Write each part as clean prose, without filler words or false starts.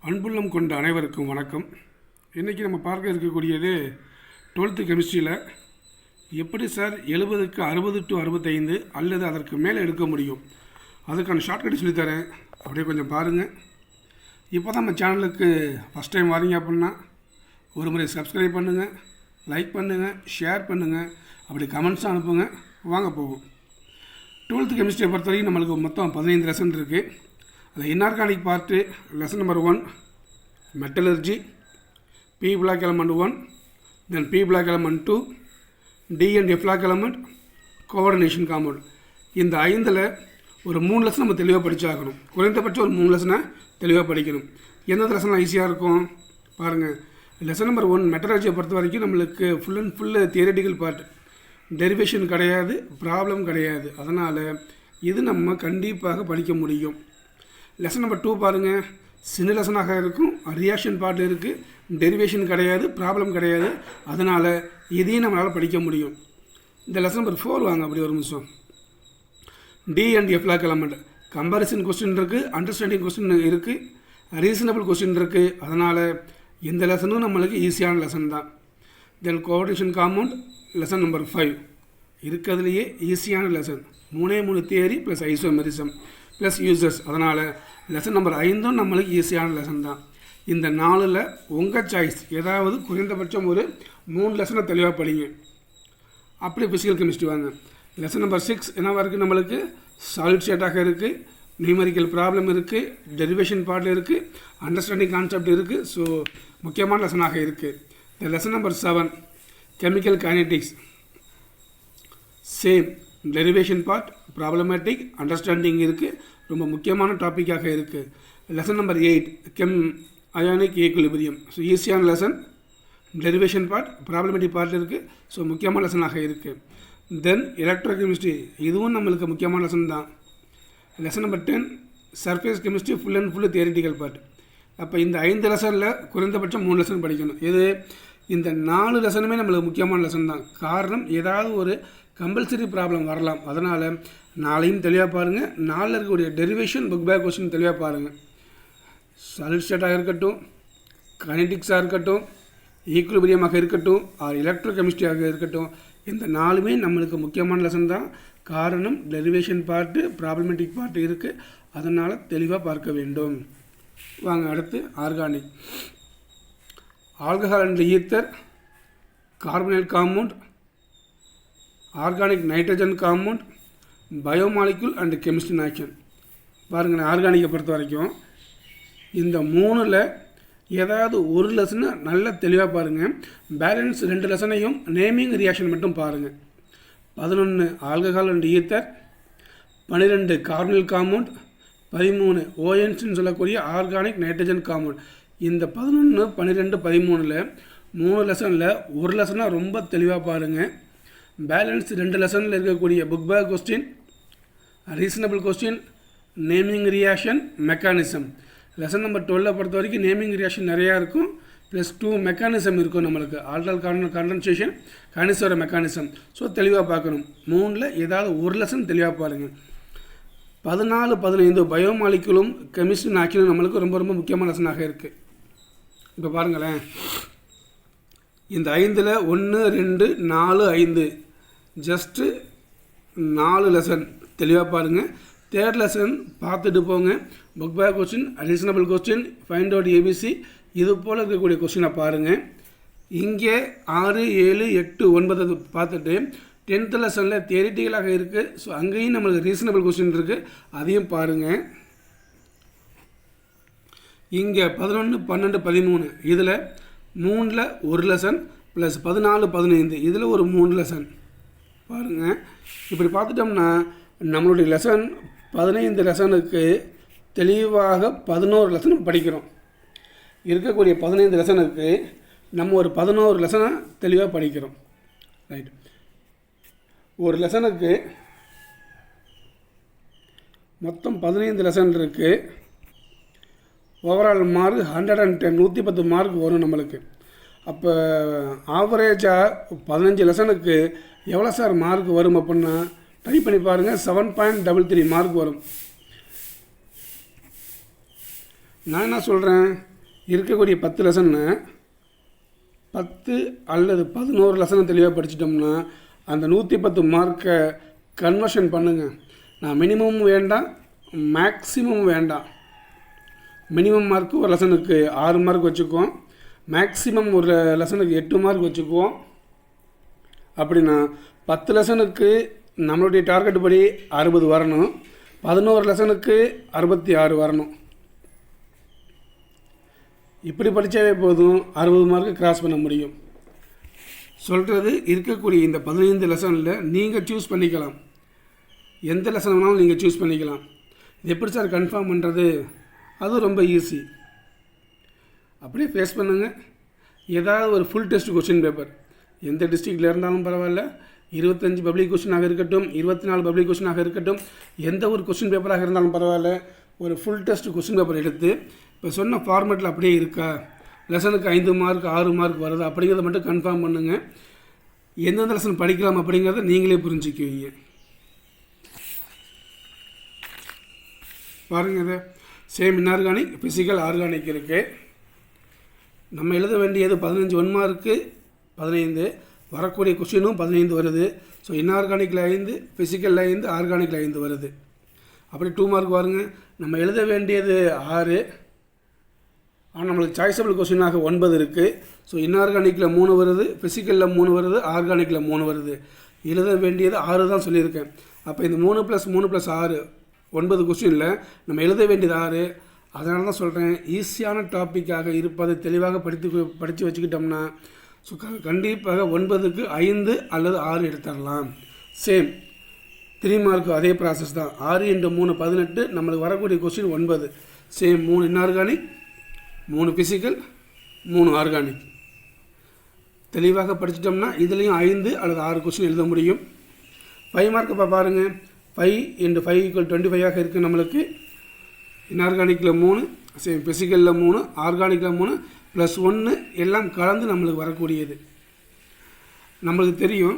அன்புள்ளம் கொண்ட அனைவருக்கும் வணக்கம். இன்றைக்கி நம்ம பார்க்க இருக்கக்கூடியது 12th கெமிஸ்ட்ரியில் எப்படி சார் 70க்கு 60 to 65 அல்லது அதற்கு மேலே எடுக்க முடியும், அதுக்கான ஷார்ட்கட் சொல்லித்தரேன். அப்படியே கொஞ்சம் பாருங்கள். இப்போ தான் நம்ம சேனலுக்கு ஃபஸ்ட் டைம் வரீங்க அப்படின்னா ஒரு முறை சப்ஸ்கிரைப் பண்ணுங்கள், லைக் பண்ணுங்கள், ஷேர் பண்ணுங்கள், அப்படி கமெண்ட்ஸும் அனுப்புங்க. வாங்க போகும். 12th கெமிஸ்ட்ரியை பொறுத்த வரைக்கும் நம்மளுக்கு மொத்தம் 15 லெசன் இருக்குது. அதில் inorganic part lesson number 1 metallurgy, p block element 1, then p block element 2, d and f block element, coordination compound. இந்த 5ல் ஒரு 3 லெசன் நம்ம தெளிவாக படித்தாகணும். குறைந்தபட்சம் ஒரு 3 லெசனை தெளிவாக படிக்கணும். எந்தெந்த லெசன்லாம் ஈஸியாக இருக்கும் பாருங்கள். லெசன் நம்பர் 1 மெட்டலர்ஜியை பொறுத்த வரைக்கும் நம்மளுக்கு full and full theoretical part, derivation கிடையாது, ப்ராப்ளம் கிடையாது. அதனால் இது நம்ம கண்டிப்பாக படிக்க முடியும். லெசன் நம்பர் 2 பாருங்கள், சின்ன லெசனாக இருக்கும், ரியாக்ஷன் பார்ட் இருக்குது, டெரிவேஷன் கிடையாது, ப்ராப்ளம் கிடையாது. அதனால் இதையும் நம்மளால் படிக்க முடியும். இந்த லெசன் நம்பர் 4 வாங்க, அப்படி ஒரு நிமிஷம். D and f block element comparison question இருக்குது, அண்டர்ஸ்டாண்டிங் கொஸ்டின் இருக்குது, ரீசனபிள் கொஸ்டின் இருக்குது. அதனால் இந்த லெசனும் நம்மளுக்கு ஈஸியான லெசன் தான். Then coordination compound lesson number 5 இருக்கிறதுலையே ஈஸியான lesson. 3 theory plus isomerism plus users. அதனால் லெசன் நம்பர் 5 நம்மளுக்கு ஈஸியான லெசன் தான். இந்த 4ல் உங்கள் சாய்ஸ், ஏதாவது குறைந்தபட்சம் ஒரு 3 லெசனை தெளிவாக படிங்க. அப்படி ஃபிசிக்கல் கெமிஸ்ட்ரி வாங்க. லெசன் நம்பர் 6 என்னவாக இருக்குது, நம்மளுக்கு சாலிட் ஸ்டேட்டாக இருக்குது, நியூமரிக்கல் ப்ராப்ளம் இருக்குது, டெரிவேஷன் பார்ட் இருக்குது, அண்டர்ஸ்டாண்டிங் கான்செப்ட் இருக்குது. ஸோ முக்கியமான லெசனாக இருக்குது. இந்த lesson number 7 chemical kinetics, same derivation part, problematic, understanding இருக்குது, ரொம்ப முக்கியமான டாப்பிக்காக இருக்குது. Lesson number 8 ionic equilibrium. So ஈஸியான lesson, derivation part, problematic part இருக்குது. ஸோ முக்கியமான லெசனாக இருக்குது. தென் எலக்ட்ரோ கெமிஸ்ட்ரி, இதுவும் நம்மளுக்கு முக்கியமான லெசன் தான். Lesson number 10 surface chemistry, full and full theoretical part. அப்போ இந்த 5 லெசனில் குறைந்தபட்சம் 3 லெசன் படிக்கணும். இது இந்த 4 லெசனுமே நம்மளுக்கு முக்கியமான லெசன் தான். காரணம், ஏதாவது ஒரு கம்பல்சரி ப்ராப்ளம் வரலாம். அதனால் 4ஐயும் தெளிவாக பாருங்கள். 4ல் இருக்கக்கூடிய டெரிவேஷன் புக் பேக் கொஸ்டின் தெளிவாக பாருங்கள். சாலிட் ஸ்டேட்டாக இருக்கட்டும், கைனடிக்ஸாக இருக்கட்டும், ஈக்குலிபிரியமாக இருக்கட்டும், ஆர் எலக்ட்ரோ கெமிஸ்ட்ரியாக இருக்கட்டும், இந்த 4மே நம்மளுக்கு முக்கியமான லெசன் தான். காரணம், டெரிவேஷன் பார்ட்டு, ப்ராப்ளமேட்டிக் பார்ட்டு இருக்குது. அதனால் தெளிவாக பார்க்க வேண்டும். வாங்க அடுத்து organic. Alcohol and ether, carbonate compound, organic nitrogen compound, biomolecule and chemistry action. பாருங்கள், ஆர்கானிக்கை பொறுத்த வரைக்கும் இந்த 3ல் ஏதாவது ஒரு லெசனை நல்லா தெளிவாக பாருங்கள். பேலன்ஸ் 2 லெசனையும் நேமிங் ரியாக்ஷன் மட்டும் பாருங்கள். 11 alcohol and ether, 12 carbonate compound, 13 ஓஎன்ஸ்ன்னு சொல்லக்கூடிய ஆர்கானிக் நைட்ரஜன் காம்பவுண்ட். இந்த 11, 12, 13ல் 3 லெசனில் ஒரு லெசனாக ரொம்ப தெளிவாக பாருங்கள். பேலன்ஸ் 2 லெசனில் இருக்கக்கூடிய book back question, reasonable question, naming reaction, mechanism. Lesson number 12 பொறுத்த வரைக்கும் நேமிங் ரியாக்ஷன் நிறையா இருக்கும், ப்ளஸ் 2 மெக்கானிசம் இருக்கும் நம்மளுக்கு. ஆல்டர் கான்டென்சேஷன், கைனஸோட மெக்கானிசம். ஸோ தெளிவாக பார்க்கணும். 3ல் ஏதாவது ஒரு லெசன் தெளிவாக பாருங்கள். 14, 15 பயோமாலிகுலும் கெமிஸ்ட்ரி ஆக்ஷனும் நம்மளுக்கு ரொம்ப ரொம்ப முக்கியமான லெசனாக இருக்குது. இப்போ பாருங்களேன், இந்த 5ல் 1, 2, 4, 5 ஜஸ்ட்டு 4 லெசன் தெளிவாக பாருங்கள். 3rd லெசன் பார்த்துட்டு போங்க. Book back question, reasonable question, find out ABC, இது போல் இருக்கக்கூடிய கொஸ்டினை பாருங்கள். இங்கே 6, 7, 8, 9 பார்த்துட்டு 10th லெசனில் தியரிட்டிக்கலாக இருக்குது. ஸோ அங்கேயும் நம்மளுக்கு ரீசனபிள் கொஸ்டின் இருக்குது, அதையும் பாருங்கள். இங்கே 11, 12, 13 இதில் 3ல் ஒரு லெசன், ப்ளஸ் 14, 15 இதில் ஒரு 3 லெசன் பாருங்கள். இப்படி பார்த்துட்டோம்னா நம்மளுடைய லெசன் 15 லெசனுக்கு தெளிவாக 11 லெசன் படிக்கிறோம். இருக்கக்கூடிய 15 லெசனுக்கு நம்ம ஒரு 11 லெசனை தெளிவாக படிக்கிறோம். ரைட், ஒரு லெசனுக்கு மொத்தம் 15 லெசன் இருக்குது. ஓவரால் மார்க் 110, 110 மார்க் வரும் நம்மளுக்கு. அப்போ ஆவரேஜாக 15 லெசனுக்கு எவ்வளோ சார் மார்க் வரும் அப்படின்னா ட்ரை பண்ணி பாருங்கள். 7.33 மார்க் வரும். நான் என்ன சொல்கிறேன், இருக்கக்கூடிய 10 லெசன்னு 10 அல்லது 11 லெசனை தெளிவாக படிச்சிட்டோம்னா அந்த 110 மார்க்கை கன்வர்ஷன் பண்ணுங்கள். நான் மினிமம் வேண்டாம், மேக்ஸிமம் வேண்டாம். மினிமம் மார்க்கு ஒரு லெசனுக்கு 6 மார்க் வச்சுக்குவோம், மேக்ஸிமம் ஒரு லெசனுக்கு 8 மார்க் வச்சுக்குவோம். அப்படின்னா 10 லெசனுக்கு நம்மளுடைய டார்கெட் படி 60 வரணும், 11 லெசனுக்கு 66 வரணும். இப்படி படித்தாவே போதும் 60 மார்க்கு கிராஸ் பண்ண முடியும். சொல்கிறது இருக்கக்கூடிய இந்த 15 லெசனில் நீங்கள் சூஸ் பண்ணிக்கலாம், எந்த லெசன் வேணாலும் நீங்கள் சூஸ் பண்ணிக்கலாம். இது எப்படி சார் கன்ஃபார்ம் பண்ணுறது? அதுவும் ரொம்ப ஈஸி. அப்படியே ஃபேஸ் பண்ணுங்கள். ஏதாவது ஒரு ஃபுல் டெஸ்ட் கொஸ்டின் பேப்பர் எந்த டிஸ்ட்ரிக்டில் இருந்தாலும் பரவாயில்ல, 25 பப்ளிக் கொஸ்டினாக இருக்கட்டும், 24 பப்ளிக் கொஸ்டினாக இருக்கட்டும், எந்த ஒரு கொஸ்டின் பேப்பராக இருந்தாலும் பரவாயில்ல, ஒரு ஃபுல் டெஸ்ட் கொஸ்டின் பேப்பர் எடுத்து இப்போ சொன்ன ஃபார்மேட்டில் அப்படியே இருக்கா, லெசனுக்கு 5 மார்க் 6 மார்க் வருது அப்படிங்கிறத மட்டும் கன்ஃபார்ம் பண்ணுங்கள். எந்தெந்த லெசன் படிக்கலாம் அப்படிங்கிறத நீங்களே புரிஞ்சுக்குவீங்க. பாருங்கள், இதை சேம் இன்ஆர்கானிக், ஃபிசிக்கல், ஆர்கானிக் இருக்குது. நம்ம எழுத வேண்டியது 15 1 மார்க்கு 15, வரக்கூடிய கொஸ்டினும் 15 வருது. ஸோ இன்ஆர்கானிக்கில் 5, ஃபிசிக்கலில் 5, ஆர்கானிக்கில் 5 வருது. அப்படி 2 மார்க் வருங்க. நம்ம எழுத வேண்டியது 6, ஆனால் நம்மளுக்கு சாய்ஸபிள் கொஸ்டினாக 9 இருக்குது. ஸோ இன்ஆர்கானிக்கில் 3 வருது, ஃபிசிக்கலில் 3 வருது, ஆர்கானிக்கில் 3 வருது. எழுத வேண்டியது 6 தான் சொல்லியிருக்கேன். அப்போ இந்த 3 + 3 + 6 9 கொஸ்டினில் நம்ம எழுத வேண்டியது 6. அதனால தான் சொல்கிறேன், ஈஸியான டாப்பிக்காக இருப்பதை தெளிவாக படித்து வச்சுக்கிட்டோம்னா ஸோ கண்டிப்பாக 9க்கு 5 அல்லது 6 எடுத்துடலாம். சேம் 3 மார்க்கு அதே ப்ராசஸ் தான். 6 × 3 18, நம்மளுக்கு வரக்கூடிய question 9. Same 3 inorganic, 3 physical, 3 organic. தெளிவாக படிச்சிட்டோம்னா இதுலேயும் 5 அல்லது 6 கொஸ்டின் எழுத முடியும். 5 மார்க்கு இப்போ பாருங்கள், 5 × 5 = 25 இருக்குது நம்மளுக்கு. இன்ஆர்கானிக்கில் 3, சேம் ஃபிசிக்கலில் 3, ஆர்கானிக்கில் 3 +1 எல்லாம் கலந்து நம்மளுக்கு வரக்கூடியது. நம்மளுக்கு தெரியும்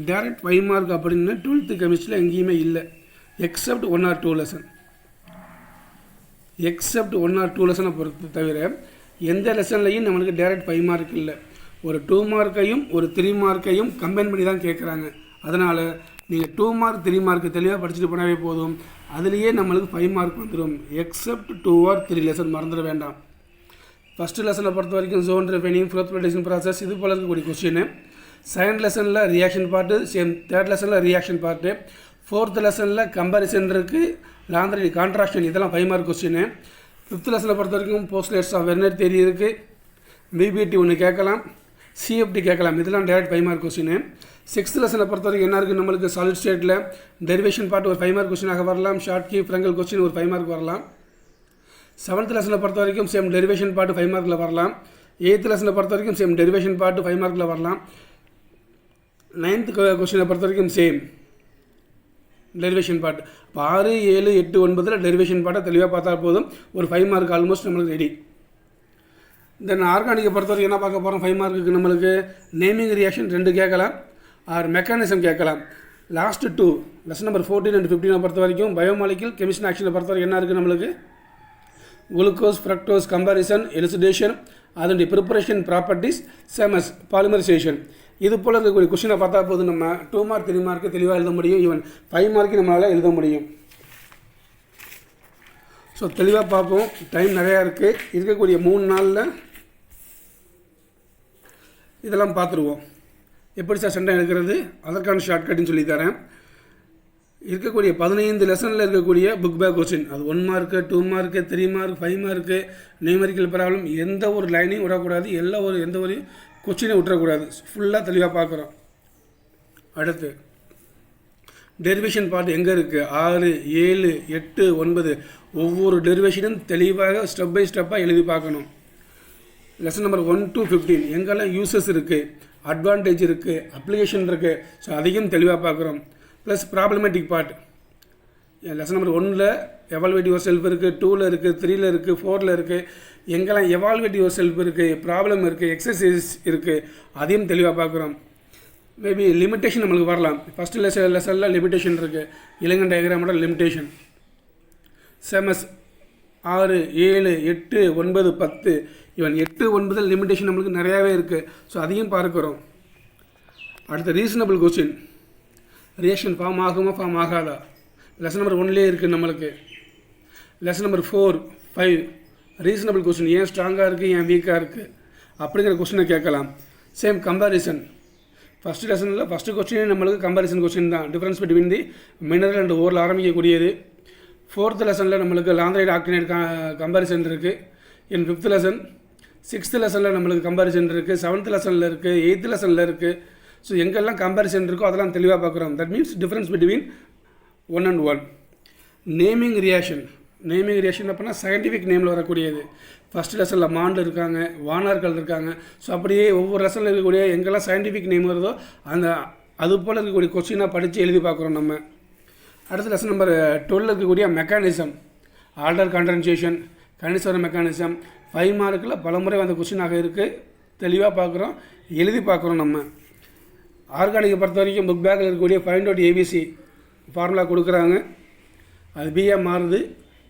டைரக்ட் 5 மார்க் அப்படின்னு 12th கெமிஸ்ட்ரியில் எங்கேயுமே இல்லை, accept 1 or 2 lesson. Accept 1 or 2 லெசனை பொறுத்து தவிர எந்த லெசன்லையும் நம்மளுக்கு டைரக்ட் 5 மார்க் இல்லை. ஒரு 2 மார்க்கையும் ஒரு 3 மார்க்கையும் கம்பைன் பண்ணி தான் கேட்குறாங்க. அதனால் நீங்கள் 2 மார்க் 3 மார்க்கு தெளிவாக படிச்சுட்டு போனாவே போதும், அதுலேயே நம்மளுக்கு 5 மார்க் வந்துடும். எக்ஸப்ட் 2 or 3 லெசன் மறந்துட வேண்டாம். ஃபஸ்ட்டு லெசனை பொறுத்த வரைக்கும் ஜோன் ரெஃபைனிங், ஃப்ளோரிடேஷன் ப்ராசஸ் இது போல் இருக்கக்கூடிய கொஸ்டின். செகண்ட் லெசனில் ரியாக்ஷன் பார்ட்டு, சேம் தேர்ட் லெசனில் ரியாக்ஷன் பார்ட்டு, ஃபோர்த் லெசனில் கம்பேரிசன் இருக்குது, லாந்தரி கான்ட்ராக்ஷன், இதெல்லாம் 5 மார்க் கொஸ்டின். ஃபிஃப்த் லெசனை பொறுத்த வரைக்கும் போஸ்ட்லேட்ஸ் ஆஃப் வெர்னர் தேரி இருக்குது, பிபிடி ஒன்று கேட்கலாம், சிஎஃப்டி கேட்கலாம், இதெல்லாம் டேரக்ட் 5 மார்க் கொஸ்டின். சிக்ஸ்த் லெசனை பொறுத்த வரைக்கும் என்ன இருக்குது நம்மளுக்கு, சாலிட் ஸ்டேட்டில் டெரிவேஷன் பார்ட் ஒரு 5 மார்க் கொஸ்டினாக வரலாம், ஷார்ட் கீ ஃப்ரெங்கல் கொஸ்டின் ஒரு 5 மார்க் வரலாம். செவன்த் லெசனை பொறுத்த வரைக்கும் சேம் டெரிவேஷன் பார்ட்டு 5 மார்க்கில் வரலாம். எயித்து லெசனை பொறுத்த வரைக்கும் சேம் டெரிவேஷன் பார்ட்டு 5 மார்க்கில் வரலாம். 9th கொஸ்டினை பொறுத்த வரைக்கும் சேம் டெரிவேஷன் பார்ட். இப்போ 6, 7, 8, 9 டெரிவேஷன் பார்ட்டை தெளிவாக பார்த்தா போதும், ஒரு 5 மார்க் ஆல்மோஸ்ட் நம்மளுக்கு ரெடி. தென் ஆர்கானிக்கை பொறுத்த வரைக்கும் என்ன பார்க்க போகிறோம், 5 மார்க்குக்கு நம்மளுக்கு நேமிங் ரியாக்ஷன் 2 கேட்கலாம், ஆர் மெக்கானிசம் கேட்கலாம். லாஸ்ட்டு 2 லெசன் நம்பர் 14 and 15 பொறுத்த வரைக்கும் பயோமாலிக்கல் கெமிஸ்ட்ரி ஆக்ஷனை பொறுத்த வரைக்கும் என்ன இருக்குது நம்மளுக்கு, குளுக்கோஸ் ஃப்ரக்டோஸ் கம்பேரிசன் எலிசிடேஷன், அதனுடைய ப்ரிப்பரேஷன் ப்ராப்பர்ட்டிஸ், சேமஸ் பாலிமரைசேஷன். இது போல் இருக்கக்கூடிய கொஸ்டினை பார்த்தா போது நம்ம 2 மார்க் 3 மார்க்கு தெளிவாக எழுத முடியும், ஈவன் 5 மார்க்கு நம்மளால் எழுத முடியும். ஸோ தெளிவாக பார்ப்போம், டைம் நிறையா இருக்குது, இருக்கக்கூடிய 3 நாளில் இதெல்லாம் பார்த்துருவோம். எப்படி சார் சண்டை எடுக்கிறது, அதற்கான ஷார்ட்கட்னு சொல்லி தரேன். இருக்கக்கூடிய 15 லெசனில் இருக்கக்கூடிய புக் பேக் கொஸ்டின், அது 1 mark 2 mark 3 mark 5 mark numerical problem, எந்த ஒரு லைனையும் விடக்கூடாது, எந்த ஒரு கொஸ்டினையும் விட்டுறக்கூடாது, ஃபுல்லாக தெளிவாக பார்க்குறோம். அடுத்து டெரிவேஷன் பார்ட் எங்கே இருக்குது, 6, 7, 8, 9 ஒவ்வொரு டெரிவேஷனும் தெளிவாக ஸ்டெப் பை ஸ்டெப்பாக எழுதி பார்க்கணும். லெசன் நம்பர் 1 to 15 எங்கெல்லாம் யூசஸ் இருக்குது, அட்வான்டேஜ் இருக்குது, அப்ளிகேஷன் இருக்குது, ஸோ அதையும் தெளிவாக பார்க்குறோம். Plus problematic part lesson number 1ல் எவால்வேட் யுவர் செல்ஃப் இருக்குது, 2ல் இருக்குது, 3ல் இருக்குது, 4ல் இருக்குது, எங்கெல்லாம் எவால்வேட் யுவர் செல்ஃப் இருக்குது, ப்ராப்ளம் இருக்குது, எக்ஸசைஸ் இருக்குது, அதையும் தெளிவாக பார்க்குறோம். மேபி லிமிட்டேஷன் நம்மளுக்கு வரலாம். ஃபஸ்ட்டு லெசனில் லிமிட்டேஷன் இருக்குது, இலங்கன் டயக்ராமோட லிமிட்டேஷன். செமஸ் 6, 7, 8, 9, 10 ஈவன் 8, 9 லிமிடேஷன் நம்மளுக்கு நிறையாவே இருக்குது. ஸோ அதையும் பார்க்குறோம். அடுத்த ரீசனபிள் கொஸ்டின், ரியாக்ஷன் ஃபார்ம் ஆகுமா ஃபார்ம் ஆகாதா? லெசன் நம்பர் 1லேயே இருக்குது நம்மளுக்கு. லெசன் நம்பர் 4, 5 ரீசனபிள் கொஸ்டின், ஏன் ஸ்ட்ராங்காக இருக்குது ஏன் வீக்காக இருக்குது அப்படிங்கிற கொஸ்டினை கேட்கலாம். சேம் கம்பேரிசன், ஃபஸ்ட்டு லெசனில் ஃபஸ்ட்டு கொஸ்டினே நம்மளுக்கு கம்பேரிசன் கொஸ்டின் தான், difference between the mineral and ஓரில் ஆரம்பிக்கக்கூடியது. 4th லெசனில் நம்மளுக்கு லாந்தைடு ஆக்டினைடு கம்பேரிசன் இருக்குது. என் 5th லெசன், 6th லெசனில் நம்மளுக்கு கம்பேரிசன் இருக்குது, 7th லெசனில் இருக்குது, 8th லெசனில் இருக்குது. ஸோ எங்கெல்லாம் கம்பேரிசன் இருக்கோ அதெல்லாம் தெளிவாக பார்க்குறோம். That means difference between 1 and 1. Naming reaction, naming reaction அப்படின்னா சயின்டிஃபிக் நேமில் வரக்கூடியது. ஃபஸ்ட் லெசனில் மாண்டு இருக்காங்க, வானார்கள் இருக்காங்க. ஸோ அப்படியே ஒவ்வொரு லெசனில் இருக்கக்கூடிய எங்கெல்லாம் சயின்டிஃபிக் நேம் வருதோ அந்த அது போல் இருக்கக்கூடிய கொஸ்டினாக படித்து எழுதி பார்க்குறோம் நம்ம. அடுத்த லெசன் நம்பர் 12 இருக்கக்கூடிய மெக்கானிசம், ஆல்டர் கான்டென்சேஷன், கணிசவர மெக்கானிசம் 5 மார்க்கில் பலமுறை வந்த கொஸ்டினாக இருக்குது. தெளிவாக பார்க்குறோம், எழுதி பார்க்குறோம் நம்ம. ஆர்கானிக்கை பொறுத்த வரைக்கும் புக் பேக்கில் இருக்கக்கூடிய ஃபைண்ட் அவுட் ஏபிசி ஃபார்முலா கொடுக்குறாங்க. அது பியாக மாறுது,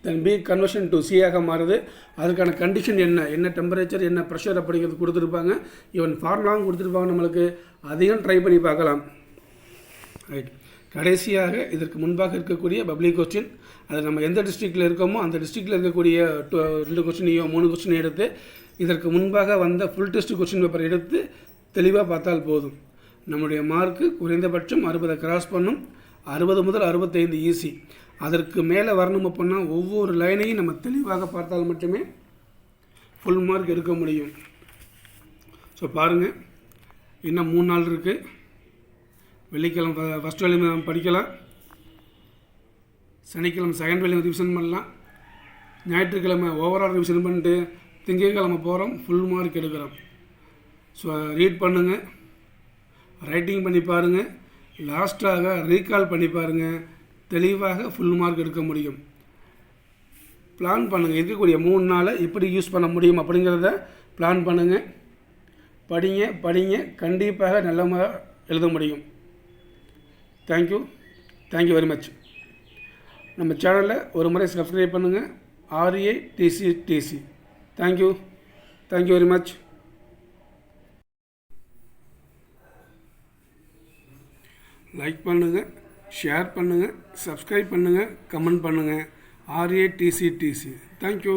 தென் பி கன்வர்ஷன் டு சியாக மாறுது. அதுக்கான கண்டிஷன் என்ன டெம்பரேச்சர் என்ன ப்ரெஷர் அப்படிங்கிறது கொடுத்துருப்பாங்க. ஈவன் ஃபார்முலாவும் கொடுத்துருப்பாங்க நம்மளுக்கு. அதையும் ட்ரை பண்ணி பார்க்கலாம். ரைட், கடைசியாக இதற்கு முன்பாக இருக்கக்கூடிய பப்ளிக் கொஸ்டின், அது நம்ம எந்த டிஸ்ட்ரிக்டில் இருக்கோமோ அந்த டிஸ்ட்ரிக்டில் இருக்கக்கூடிய 2 கொஸ்டினையோ 3 கொஸ்டினை எடுத்து இதற்கு முன்பாக வந்த ஃபுல் டெஸ்ட் கொஸ்டின் பேப்பர் எடுத்து தெளிவாக பார்த்தால் போதும். நம்முடைய மார்க்கு குறைந்தபட்சம் 60 கிராஸ் பண்ணும். 60 முதல் 65 ஈஸி. அதற்கு மேலே வரணும் அப்படின்னா ஒவ்வொரு லைனையும் நம்ம தெளிவாக பார்த்தால் மட்டுமே ஃபுல் மார்க் எடுக்க முடியும். ஸோ பாருங்கள், இன்னும் 3 நாள் இருக்குது. வெள்ளிக்கிழமை ஃபஸ்ட் வேலையும் நம்ம படிக்கலாம், சனிக்கிழமை செகண்ட் வேலையும் ரிவிஷன் பண்ணலாம், ஞாயிற்றுக்கிழமை ஓவரால் ரிவிஷன் பண்ணிட்டு திங்கட்கிழமை போகிறோம், ஃபுல் மார்க் எடுக்கிறோம். ஸோ ரீட் பண்ணுங்கள், ரைட்டிங் பண்ணி பாருங்கள், லாஸ்ட்டாக ரீகால் பண்ணி பாருங்கள். தெளிவாக ஃபுல் மார்க் எடுக்க முடியும். பிளான் பண்ணுங்கள், இருக்கக்கூடிய 3 நாளை எப்படி யூஸ் பண்ண முடியும் அப்படிங்கிறத பிளான் பண்ணுங்கள். படிங்க, கண்டிப்பாக நல்ல எழுத முடியும். Thank you very much. நம்ம சேனலை ஒரு முறை சப்ஸ்கிரைப் பண்ணுங்கள், RATCTC. Thank you very much. Like பண்ணுங்கள், ஷேர் பண்ணுங்கள், சப்ஸ்கிரைப் பண்ணுங்கள், கமெண்ட் பண்ணுங்கள். RATCTC. தேங்க்யூ.